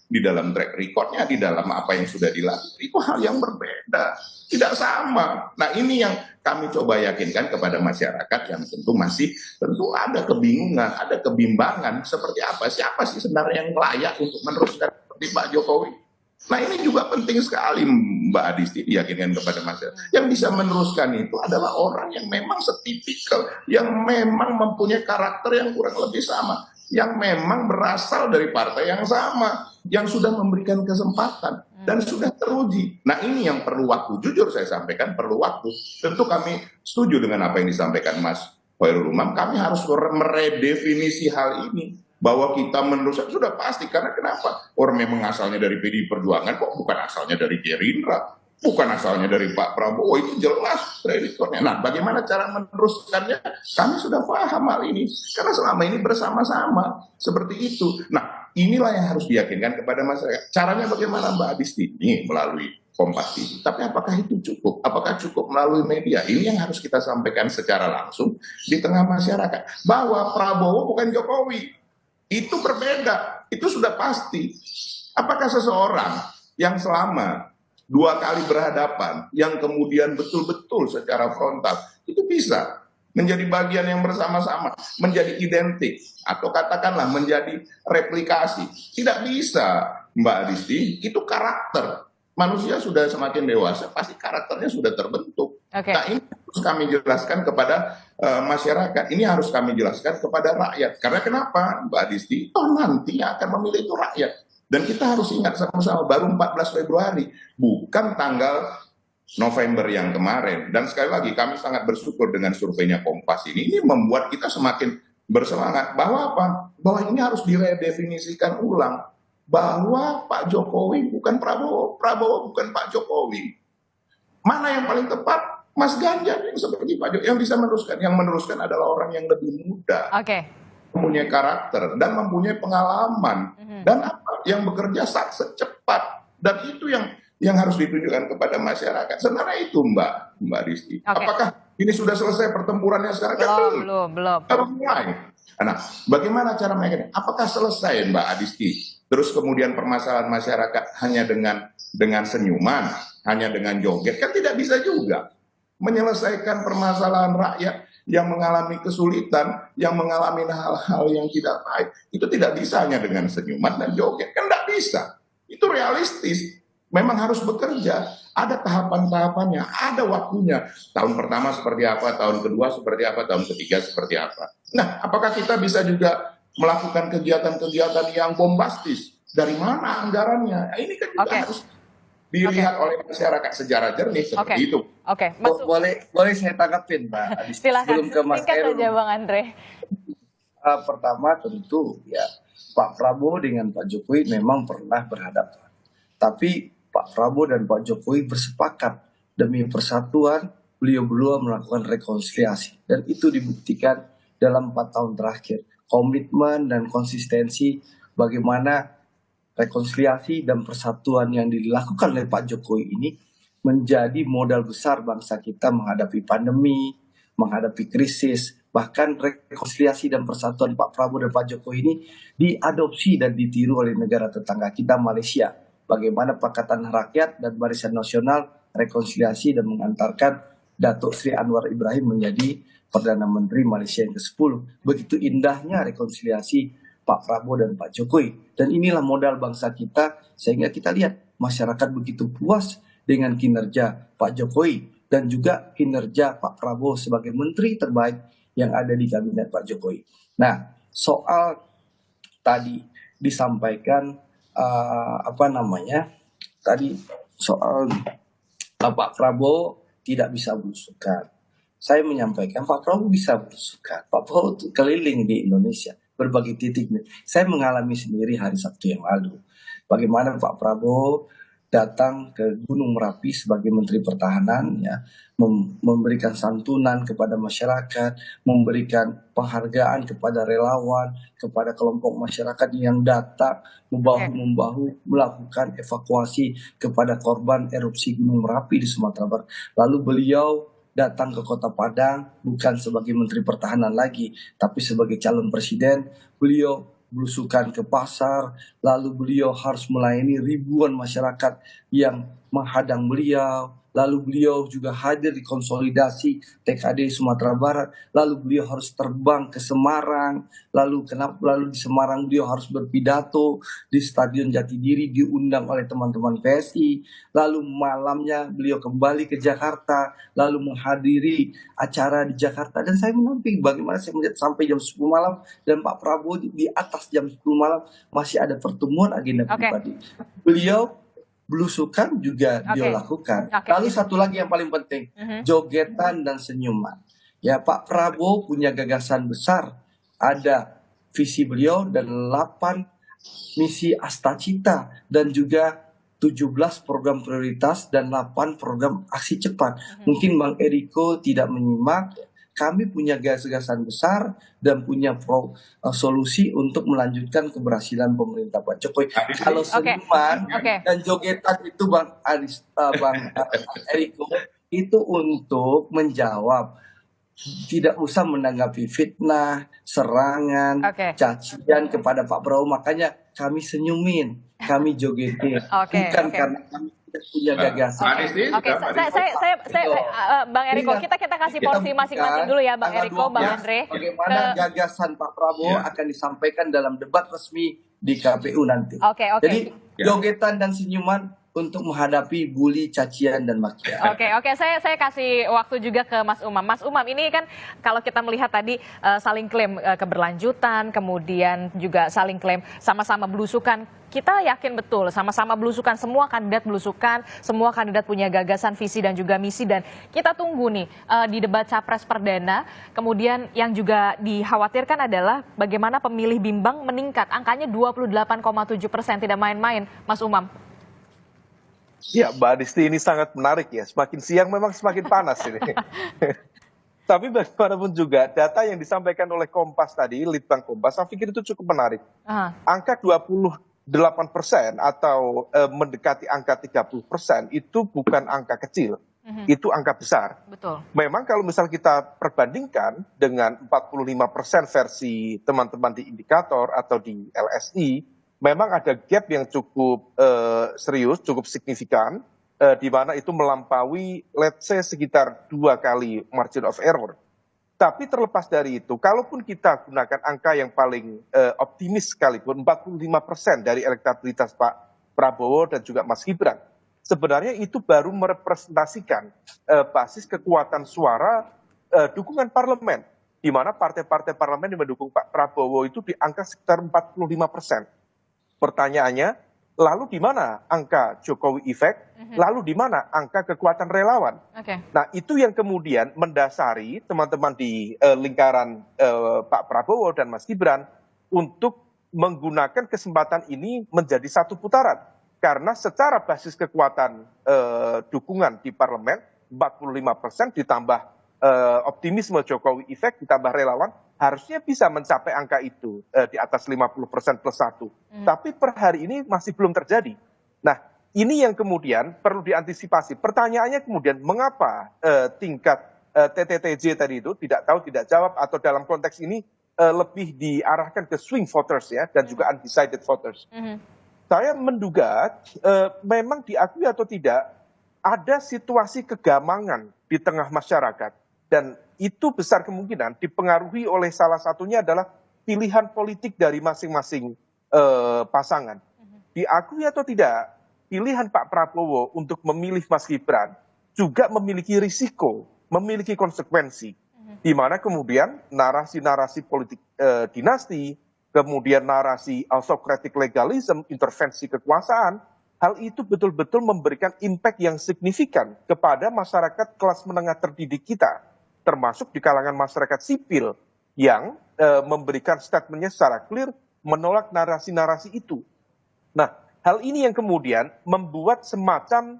di dalam track recordnya, di dalam apa yang sudah dilakukan. Itu hal yang berbeda, tidak sama. Nah ini yang kami coba yakinkan kepada masyarakat yang tentu ada kebingungan, ada kebimbangan seperti apa, siapa sih sebenarnya yang layak untuk meneruskan seperti Pak Jokowi. Nah ini juga penting sekali Mbak Adisti diyakinkan kepada masyarakat. Yang bisa meneruskan itu adalah orang yang memang setipikal, yang memang mempunyai karakter yang kurang lebih sama, yang memang berasal dari partai yang sama, yang sudah memberikan kesempatan dan sudah teruji. Nah ini yang perlu waktu. Jujur saya sampaikan perlu waktu. Tentu kami setuju dengan apa yang disampaikan Mas Khairul Umam. Kami harus meredefinisi hal ini. Bahwa kita meneruskan sudah pasti. Karena kenapa? Orang memang asalnya dari PDI Perjuangan kok bukan asalnya dari Gerindra. Bukan asalnya dari Pak Prabowo, itu jelas kreditornya. Nah, bagaimana cara meneruskannya? Kami sudah paham hal ini. Karena selama ini bersama-sama. Seperti itu. Nah, inilah yang harus diyakinkan kepada masyarakat. Caranya bagaimana Mbak Adisti? Ini melalui Kompas TV. Tapi apakah itu cukup? Apakah cukup melalui media? Ini yang harus kita sampaikan secara langsung di tengah masyarakat. Bahwa Prabowo bukan Jokowi. Itu berbeda. Itu sudah pasti. Apakah seseorang yang selama 2 kali berhadapan, yang kemudian betul-betul secara frontal, itu bisa menjadi bagian yang bersama-sama, menjadi identik, atau katakanlah menjadi replikasi. Tidak bisa, Mbak Adisti, itu karakter. Manusia sudah semakin dewasa, pasti karakternya sudah terbentuk. Okay. Nah ini harus kami jelaskan kepada masyarakat, ini harus kami jelaskan kepada rakyat. Karena kenapa, Mbak Adisti? Nanti yang akan memilih itu rakyat. Dan kita harus ingat sama-sama, baru 14 Februari, bukan tanggal November yang kemarin. Dan sekali lagi, kami sangat bersyukur dengan surveinya Kompas ini. Ini membuat kita semakin bersemangat. Bahwa apa? Bahwa ini harus diredefinisikan ulang. Bahwa Pak Jokowi bukan Prabowo. Prabowo bukan Pak Jokowi. Mana yang paling tepat? Mas Ganjar yang seperti Pak Jokowi. Yang bisa meneruskan. Yang meneruskan adalah orang yang lebih muda. Mempunyai karakter dan mempunyai pengalaman. Dan apa yang bekerja secepat, dan itu yang harus ditunjukkan kepada masyarakat. Sebenarnya itu Mbak Disti. Apakah ini sudah selesai pertempurannya sekarang? Belum. Baru mulai. Nah, bagaimana cara mereka? Apakah selesai Mbak Adisti? Terus kemudian permasalahan masyarakat hanya dengan senyuman, hanya dengan joget, kan tidak bisa juga menyelesaikan permasalahan rakyat yang mengalami kesulitan, yang mengalami hal-hal yang tidak baik. Itu tidak bisa hanya dengan senyuman dan joget. Kan tidak bisa. Itu realistis. Memang harus bekerja. Ada tahapan-tahapannya, ada waktunya. Tahun pertama seperti apa, tahun kedua seperti apa, tahun ketiga seperti apa. Nah, apakah kita bisa juga melakukan kegiatan-kegiatan yang bombastis? Dari mana anggarannya? Ini kan juga harus dilihat oleh masyarakat secara jernih seperti itu. Boleh saya tanggapin, Mbak Adisti? Silakan. Sebelum ke Mas Khairul. Saja, Bang Andre. Pertama tentu ya Pak Prabowo dengan Pak Jokowi memang pernah berhadapan. Tapi Pak Prabowo dan Pak Jokowi bersepakat demi persatuan, beliau melakukan rekonsiliasi. Dan itu dibuktikan dalam 4 tahun terakhir. Komitmen dan konsistensi bagaimana rekonsiliasi dan persatuan yang dilakukan oleh Pak Jokowi ini menjadi modal besar bangsa kita menghadapi pandemi, menghadapi krisis, Bahkan rekonsiliasi dan persatuan Pak Prabowo dan Pak Jokowi ini diadopsi dan ditiru oleh negara tetangga kita Malaysia. Bagaimana Pakatan Rakyat dan Barisan Nasional rekonsiliasi dan mengantarkan Datuk Sri Anwar Ibrahim menjadi Perdana Menteri Malaysia yang ke-10. Begitu indahnya rekonsiliasi Pak Prabowo dan Pak Jokowi. Dan inilah modal bangsa kita, sehingga kita lihat masyarakat begitu puas dengan kinerja Pak Jokowi dan juga kinerja Pak Prabowo sebagai menteri terbaik yang ada di kabinet Pak Jokowi. Nah, soal tadi disampaikan tadi soal Pak Prabowo tidak bisa belusukan. Saya menyampaikan Pak Prabowo bisa belusukan. Pak Prabowo keliling di Indonesia berbagai titik. Saya mengalami sendiri hari Sabtu yang lalu. Bagaimana Pak Prabowo datang ke Gunung Merapi sebagai Menteri Pertahanan, ya, memberikan santunan kepada masyarakat, memberikan penghargaan kepada relawan, kepada kelompok masyarakat yang datang membahu-membahu melakukan evakuasi kepada korban erupsi Gunung Merapi di Sumatera Barat. Lalu beliau datang ke Kota Padang bukan sebagai Menteri Pertahanan lagi, tapi sebagai calon presiden. Beliau belusukan ke pasar, lalu beliau harus melayani ribuan masyarakat yang menghadang beliau. Lalu beliau juga hadir di konsolidasi TKD Sumatera Barat. Lalu beliau harus terbang ke Semarang. Lalu di Semarang beliau harus berpidato di Stadion Jatidiri, diundang oleh teman-teman PSI. Lalu malamnya beliau kembali ke Jakarta, lalu menghadiri acara di Jakarta. Dan saya menampik bagaimana saya melihat sampai jam 10 malam dan Pak Prabowo di atas jam 10 malam masih ada pertemuan agenda pribadi. Beliau belusukan juga dia lakukan. Lalu satu lagi yang paling penting, jogetan dan senyuman. Ya, Pak Prabowo punya gagasan besar. Ada visi beliau dan 8 misi Astacita dan juga 17 program prioritas dan 8 program aksi cepat. Mungkin Bang Eriko tidak menyimak. Kami punya gagasan besar dan punya solusi untuk melanjutkan keberhasilan pemerintah Pak Jokowi. Kalau senyuman dan jogetan itu Bang Eriko itu untuk menjawab, tidak usah menanggapi fitnah, serangan, cacian kepada Pak Prabowo. Makanya kami senyumin, kami jogetin, bukan karena kami punya gagasan. Bang Eriko, kita kasih porsi masing-masing dulu ya, Bang Eriko, Bang Andre. Bagaimana gagasan Pak Prabowo akan disampaikan dalam debat resmi di KPU nanti. Jadi jogetan dan senyuman untuk menghadapi bully, cacian, dan makian. Oke, saya kasih waktu juga ke Mas Umam. Mas Umam, ini kan kalau kita melihat tadi saling klaim keberlanjutan, kemudian juga saling klaim sama-sama belusukan. Kita yakin betul sama-sama belusukan, semua kandidat belusukan, semua kandidat punya gagasan, visi, dan juga misi. Dan kita tunggu nih di debat Capres Perdana. Kemudian yang juga dikhawatirkan adalah bagaimana pemilih bimbang meningkat. Angkanya 28,7%, tidak main-main, Mas Umam. Ya, Mbak Adisti, ini sangat menarik ya. Semakin siang memang semakin panas ini. Tapi bagaimanapun juga, data yang disampaikan oleh Kompas tadi, Litbang Kompas, saya pikir itu cukup menarik. Angka 28% atau mendekati angka 30% itu bukan angka kecil. Itu angka besar. Betul. Memang kalau misal kita perbandingkan dengan 45% versi teman-teman di indikator atau di LSI, memang ada gap yang cukup serius, cukup signifikan, di mana itu melampaui, let's say, sekitar 2 kali margin of error. Tapi terlepas dari itu, kalaupun kita gunakan angka yang paling optimis sekalipun, 45% dari elektabilitas Pak Prabowo dan juga Mas Gibran, sebenarnya itu baru merepresentasikan basis kekuatan suara dukungan parlemen, di mana partai-partai parlemen yang mendukung Pak Prabowo itu di angka sekitar 45%. Pertanyaannya, lalu di mana angka Jokowi effect? Lalu di mana angka kekuatan relawan? Nah, itu yang kemudian mendasari teman-teman di lingkaran Pak Prabowo dan Mas Gibran untuk menggunakan kesempatan ini menjadi satu putaran. Karena secara basis kekuatan dukungan di parlemen, 45% ditambah optimisme Jokowi effect ditambah relawan, harusnya bisa mencapai angka itu di atas 50% plus 1. Tapi per hari ini masih belum terjadi. Nah, ini yang kemudian perlu diantisipasi. Pertanyaannya kemudian, mengapa tingkat TTTJ tadi itu, tidak tahu, tidak jawab, atau dalam konteks ini lebih diarahkan ke swing voters ya, dan juga undecided voters. Saya menduga memang diakui atau tidak, ada situasi kegamangan di tengah masyarakat. Dan itu besar kemungkinan dipengaruhi oleh salah satunya adalah pilihan politik dari masing-masing pasangan. Diakui atau tidak, pilihan Pak Prabowo untuk memilih Mas Gibran juga memiliki risiko, memiliki konsekuensi, di mana kemudian narasi-narasi politik dinasti, kemudian narasi autocratic legalism, intervensi kekuasaan, hal itu betul-betul memberikan impact yang signifikan kepada masyarakat kelas menengah terdidik kita, termasuk di kalangan masyarakat sipil yang memberikan statementnya secara clear menolak narasi-narasi itu. Nah, hal ini yang kemudian membuat semacam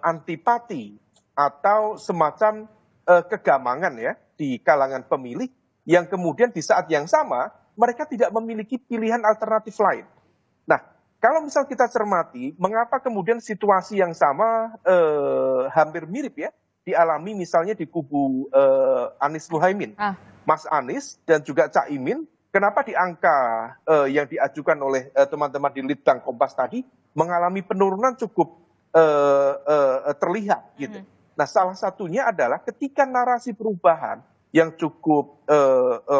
antipati atau semacam kegamangan ya di kalangan pemilih, yang kemudian di saat yang sama mereka tidak memiliki pilihan alternatif lain. Nah, kalau misal kita cermati, mengapa kemudian situasi yang sama hampir mirip ya dialami misalnya di kubu Anies Muhaimin, Mas Anies dan juga Cak Imin. Kenapa di angka yang diajukan oleh teman-teman di Litbang Kompas tadi mengalami penurunan cukup terlihat gitu. Nah, salah satunya adalah ketika narasi perubahan yang cukup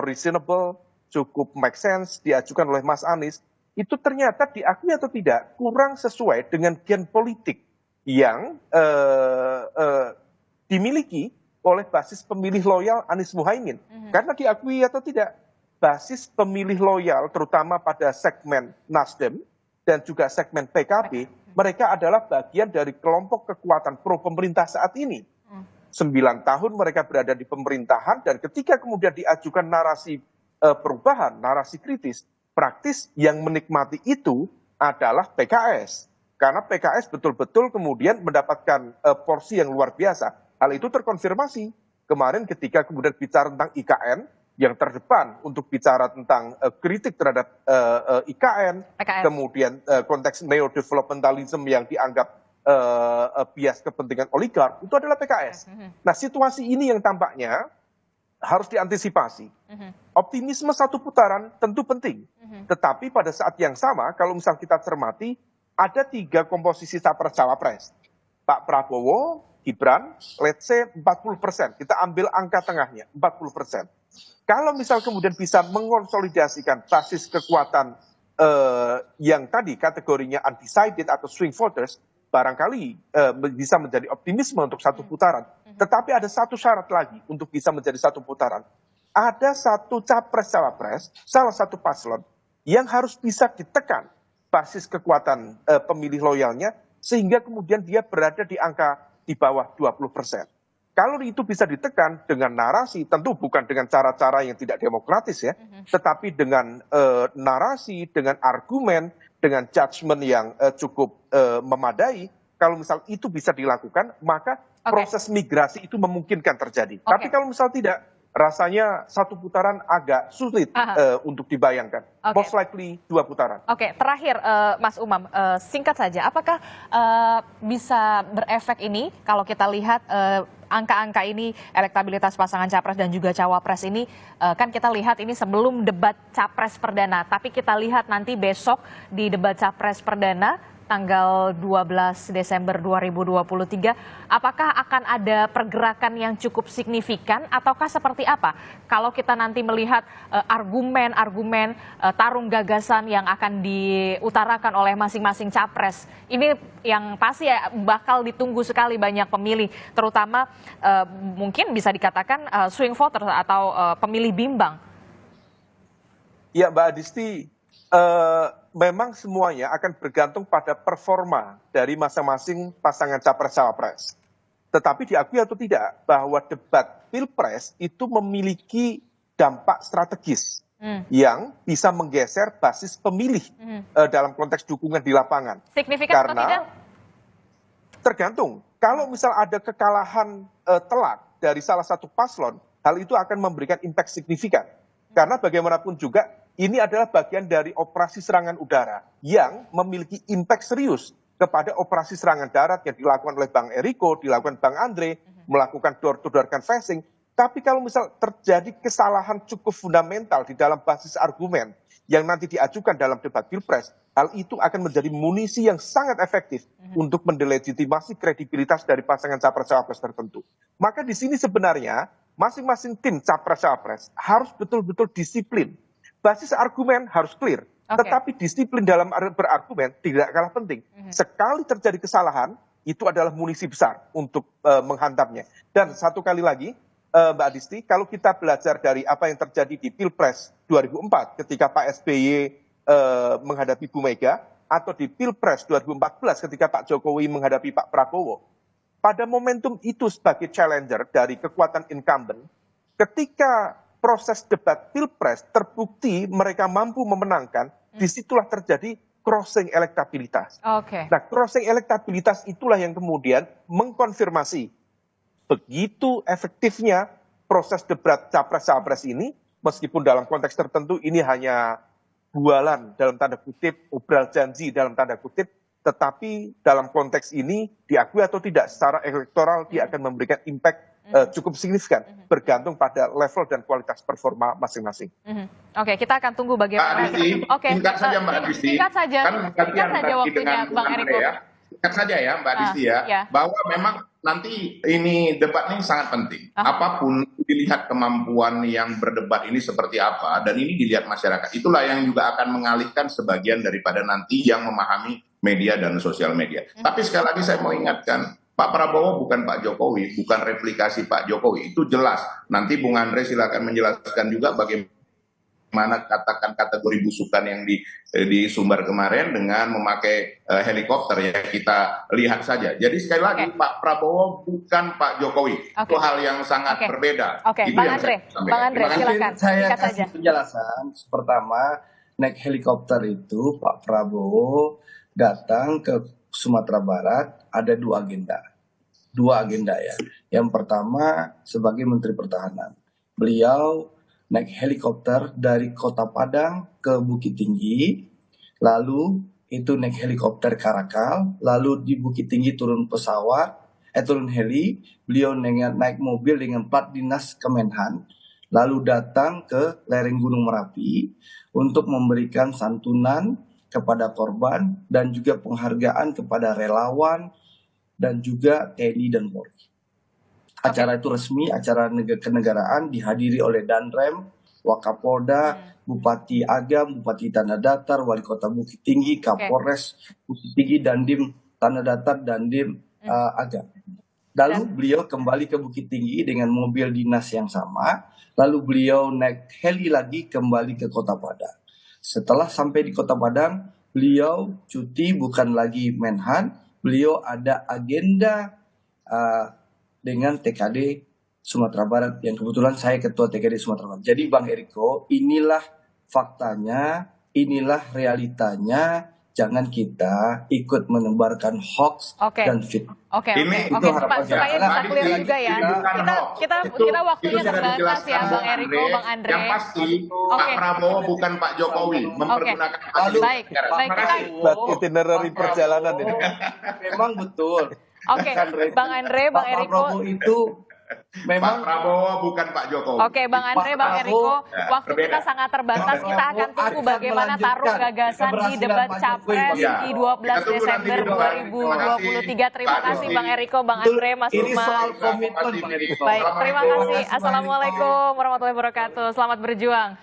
reasonable, cukup make sense diajukan oleh Mas Anies, itu ternyata diakui atau tidak kurang sesuai dengan gen politik yang dimiliki oleh basis pemilih loyal Anies Muhaimin. Karena diakui atau tidak, basis pemilih loyal terutama pada segmen Nasdem dan juga segmen PKB, mereka adalah bagian dari kelompok kekuatan pro pemerintah saat ini. 9 tahun mereka berada di pemerintahan, dan ketika kemudian diajukan narasi perubahan, narasi kritis, praktis yang menikmati itu adalah PKS. Karena PKS betul-betul kemudian mendapatkan porsi yang luar biasa. Hal itu terkonfirmasi kemarin ketika kemudian bicara tentang IKN, yang terdepan untuk bicara tentang kritik terhadap IKN, kemudian konteks neo-developmentalism yang dianggap bias kepentingan oligark, itu adalah PKS. Nah, situasi ini yang tampaknya harus diantisipasi. Optimisme satu putaran tentu penting, tetapi pada saat yang sama, kalau misal kita cermati, ada 3 komposisi capres-cawapres. Pak Prabowo, Gibran, let's say 40%, kita ambil angka tengahnya, 40%. Kalau misal kemudian bisa mengonsolidasikan basis kekuatan yang tadi kategorinya undecided atau swing voters, barangkali bisa menjadi optimisme untuk satu putaran. Tetapi ada satu syarat lagi untuk bisa menjadi satu putaran. Ada satu capres-cawapres, salah satu paslon, yang harus bisa ditekan basis kekuatan pemilih loyalnya, sehingga kemudian dia berada di angka di bawah 20%. Kalau itu bisa ditekan dengan narasi, tentu bukan dengan cara-cara yang tidak demokratis ya, tetapi dengan narasi, dengan argumen, dengan judgement yang cukup memadai, kalau misal itu bisa dilakukan, maka proses migrasi itu memungkinkan terjadi. Tapi kalau misal tidak, rasanya satu putaran agak sulit untuk dibayangkan. Most likely 2 putaran. Terakhir Mas Umam, singkat saja, apakah bisa berefek ini kalau kita lihat angka-angka ini, elektabilitas pasangan capres dan juga cawapres ini, kan kita lihat ini sebelum debat capres perdana, tapi kita lihat nanti besok di debat capres perdana tanggal 12 Desember 2023, apakah akan ada pergerakan yang cukup signifikan ataukah seperti apa? Kalau kita nanti melihat argumen-argumen tarung gagasan yang akan diutarakan oleh masing-masing capres, ini yang pasti bakal ditunggu sekali banyak pemilih, terutama mungkin bisa dikatakan swing voter atau pemilih bimbang. Ya, Mbak Adisti, memang semuanya akan bergantung pada performa dari masing-masing pasangan capres-cawapres. Tetapi diakui atau tidak bahwa debat pilpres itu memiliki dampak strategis yang bisa menggeser basis pemilih dalam konteks dukungan di lapangan. Signifikan atau tidak? Tergantung. Kalau misal ada kekalahan telak dari salah satu paslon, hal itu akan memberikan impact signifikan. Karena bagaimanapun juga, ini adalah bagian dari operasi serangan udara yang memiliki impact serius kepada operasi serangan darat yang dilakukan oleh Bang Eriko, dilakukan Bang Andre, melakukan door-to-door canvassing. Tapi kalau misal terjadi kesalahan cukup fundamental di dalam basis argumen yang nanti diajukan dalam debat pilpres, hal itu akan menjadi munisi yang sangat efektif untuk mendelegitimasi kredibilitas dari pasangan capres-cawapres tertentu. Maka di sini sebenarnya masing-masing tim capres-cawapres harus betul-betul disiplin. Basis argumen harus clear, tetapi disiplin dalam berargumen tidak kalah penting. Sekali terjadi kesalahan, itu adalah munisi besar untuk menghantamnya. Dan satu kali lagi, Mbak Adisti, kalau kita belajar dari apa yang terjadi di Pilpres 2004 ketika Pak SBY menghadapi Bu Mega, atau di Pilpres 2014 ketika Pak Jokowi menghadapi Pak Prabowo, pada momentum itu sebagai challenger dari kekuatan incumbent, ketika proses debat Pilpres terbukti mereka mampu memenangkan, disitulah terjadi crossing elektabilitas. Nah, crossing elektabilitas itulah yang kemudian mengkonfirmasi begitu efektifnya proses debat capres-capres ini, meskipun dalam konteks tertentu ini hanya bualan dalam tanda kutip, obral janji dalam tanda kutip, tetapi dalam konteks ini diakui atau tidak secara elektoral dia akan memberikan impact cukup signifikan, bergantung pada level dan kualitas performa masing-masing. Oke, kita akan tunggu bagaimana. Singkat saja Mbak Adisti. Singkat saja waktunya Bang Eriko. Singkat saja ya Mbak Adisti bahwa memang nanti ini debat ini sangat penting. Apapun dilihat kemampuan yang berdebat ini seperti apa, dan ini dilihat masyarakat. Itulah yang juga akan mengalihkan sebagian daripada nanti yang memahami media dan sosial media. Tapi sekali lagi saya mau ingatkan, Pak Prabowo bukan Pak Jokowi, bukan replikasi Pak Jokowi. Itu jelas. Nanti Bung Andre silakan menjelaskan juga bagaimana katakan kategori busukan yang di Sumbar kemarin dengan memakai helikopter, ya kita lihat saja. Jadi sekali lagi Pak Prabowo bukan Pak Jokowi. Itu hal yang sangat berbeda. Itu Bang Andre, silakan. Saya kasih penjelasan. Pertama, naik helikopter itu Pak Prabowo datang ke Sumatera Barat ada dua agenda ya. Yang pertama sebagai Menteri Pertahanan, beliau naik helikopter dari Kota Padang ke Bukit Tinggi, lalu itu naik helikopter Karakal, lalu di Bukit Tinggi turun heli, beliau naik mobil dengan plat dinas Kemenhan, lalu datang ke lereng Gunung Merapi untuk memberikan santunan kepada korban dan juga penghargaan kepada relawan dan juga TNI dan Polri. Acara itu resmi, acara kenegaraan, dihadiri oleh Danrem, Wakapolda, Bupati Agam, Bupati Tanah Datar, Wali Kota Bukit Tinggi, Kapolres Bukit Tinggi, Dandim Tanah Datar, Dandim Agam. Lalu beliau kembali ke Bukit Tinggi dengan mobil dinas yang sama, lalu beliau naik heli lagi kembali ke Kota Padang. Setelah sampai di Kota Padang, beliau cuti bukan lagi Menhan, beliau ada agenda dengan TKD Sumatera Barat, yang kebetulan saya ketua TKD Sumatera Barat. Jadi Bang Eriko, inilah faktanya, inilah realitanya. Jangan kita ikut menebarkan hoax dan fitnah. Itu harapan supaya bisa clear juga ya. Kita waktunya terbatas ya Bang Eriko, Bang Andre. Yang pasti Pak Prabowo bukan Pak Jokowi mempergunakan baik. Buat itinerary perjalanan ini. Memang betul. Bang Andre, Bang Eriko. Pak Prabowo itu memang Pak Prabowo bukan Pak Jokowi. Bang Andre, Bang Eriko, waktu kita sangat terbatas. Kita akan tunggu bagaimana taruh gagasan di debat capres di 12 Desember 2023. Terima kasih Bang Eriko, Bang Andre, Mas Ini Lukman. soal komitmen Bang Eriko. Baik, terima kasih. Assalamualaikum warahmatullahi wabarakatuh. Selamat berjuang.